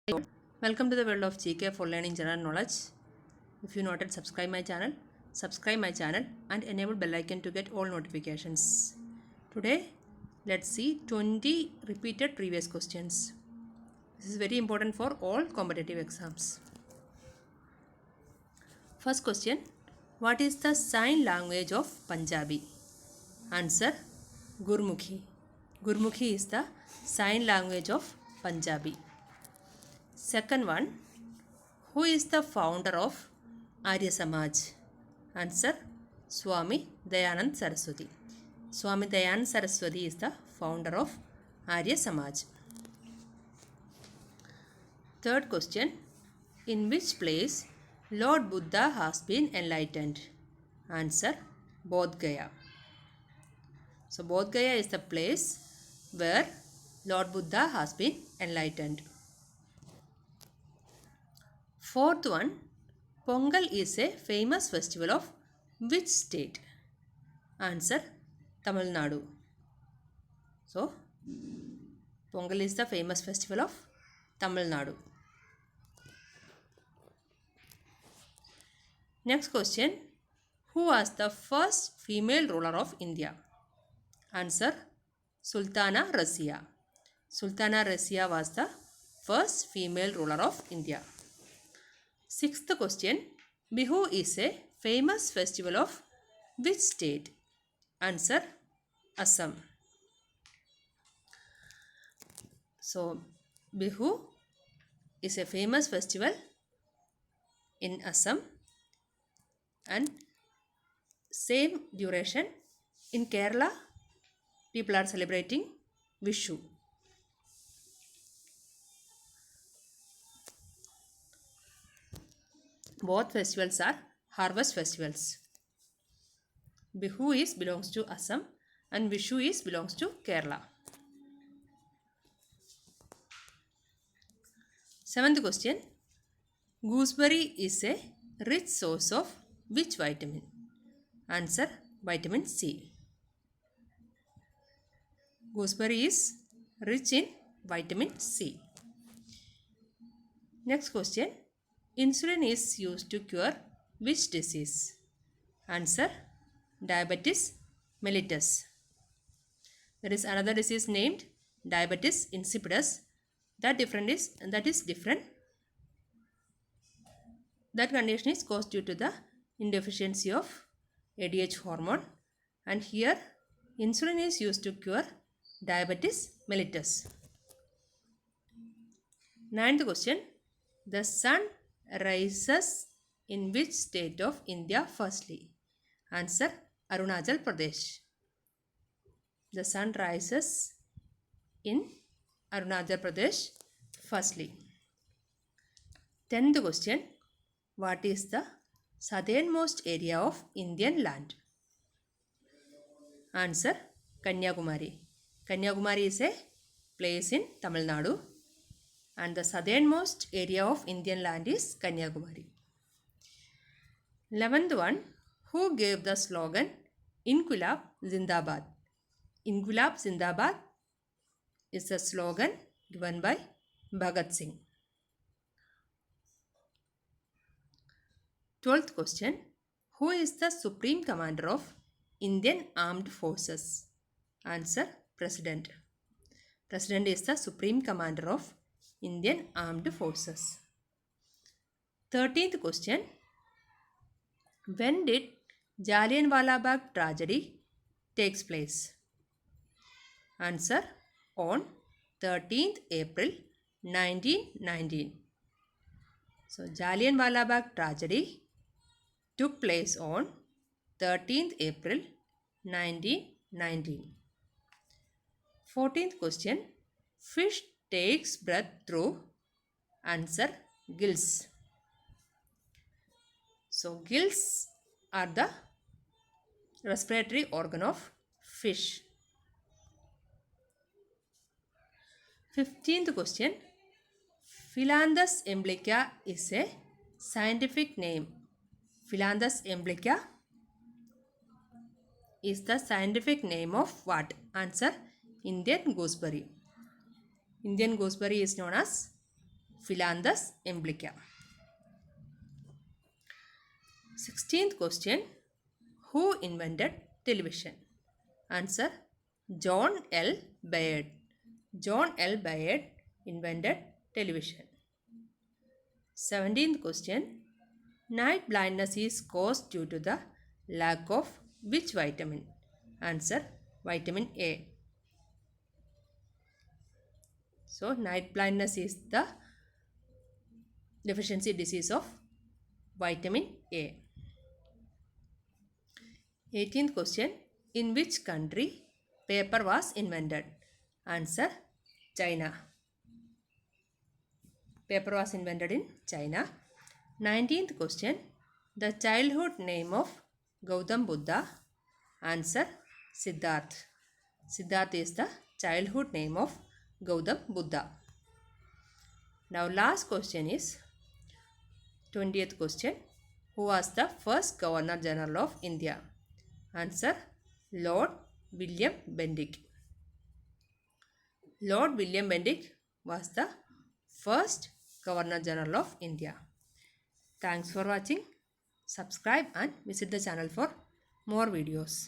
Welcome to the world of GK for learning general knowledge. If you not yet subscribe my channel and enable bell icon to get all notifications. Today, let's see 20 repeated previous questions. This is very important for all competitive exams. First question, what is the sign language of Punjabi? Answer, Gurmukhi. Gurmukhi is the sign language of Punjabi. Second one, who is the founder of Arya Samaj? Answer, Swami Dayanand Saraswati. Swami Dayanand Saraswati is the founder of Arya Samaj. Third question, in which place Lord Buddha has been enlightened? Answer, Bodh Gaya. So Bodh Gaya is the place where Lord Buddha has been enlightened. Fourth one, Pongal is a famous festival of which state? Answer, Tamil Nadu. So, Pongal is the famous festival of Tamil Nadu. Next question, who was the first female ruler of India? Answer, Sultana Razia. Sultana Razia was the first female ruler of India. Sixth question, Bihu is a famous festival of which state? Answer, Assam. So, Bihu is a famous festival in Assam and same duration in Kerala people are celebrating Vishu. Both festivals are harvest festivals. Bihu belongs to Assam and Vishu belongs to Kerala. Seventh question, gooseberry is a rich source of which vitamin? Answer, vitamin C. Gooseberry is rich in vitamin C. Next question, insulin is used to cure which disease? Answer, diabetes mellitus. There is another disease named diabetes insipidus. That is different. That condition is caused due to the insufficiency of ADH hormone, and here insulin is used to cure diabetes mellitus. Ninth question, the sun rises in which state of India firstly? Answer, Arunachal Pradesh. The sun rises in Arunachal Pradesh firstly. 10th question, what is the southernmost area of Indian land? Answer, Kanyakumari. Kanyakumari is a place in Tamil Nadu and the southernmost area of Indian land is Kanyakumari. 11th one, who gave the slogan Inquilab Zindabad? Inquilab Zindabad is a slogan given by Bhagat Singh. 12th question, who is the Supreme Commander of Indian Armed Forces? Answer, President. President is the Supreme Commander of Indian Armed Forces. 13th question, when did Jallianwala Bagh tragedy takes place? Answer, on 13th April 1919. So, Jallianwala Bagh tragedy took place on 13th April 1919. 14th question, fish takes breath through? Answer, gills. So, gills are the respiratory organ of fish. 15th question, Philanthus emblica is a scientific name. Philanthus emblica is the scientific name of what? Answer, Indian gooseberry. Indian gooseberry is known as Philanthus imblica. 16th question. Who invented television? Answer: John L. Bayard. John L. Bayard invented television. 17th question. Night blindness is caused due to the lack of which vitamin? Answer: vitamin A. So, night blindness is the deficiency disease of vitamin A. 18th question. In which country paper was invented? Answer: China. Paper was invented in China. 19th question. The childhood name of Gautam Buddha? Answer: Siddharth. Siddharth is the childhood name of Gautam Buddha. Now last question is 20th question. Who was the first Governor General of India? Answer: Lord William Bentinck. Lord William Bentinck was the first Governor General of India. Thanks for watching. Subscribe and visit the channel for more videos.